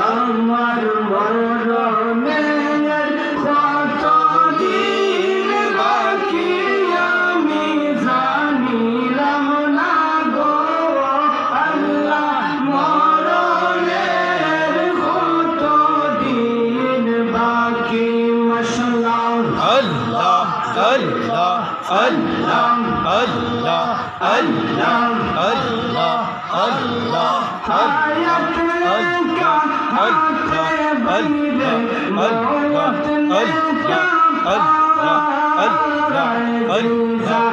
আমার মরণের কত দিন বাকি আমি জানিলাম না গো আল্লাহ মরণের কত দিন বাকি মশলা আল্লাহ আল্লাহ আল্লাহ আল্লাহ আল্লাহ আল্লাহ আল্লাহ হায়াত কা হাতে বাইরে মওত কা আল্লাহ আল্লাহ আল্লাহ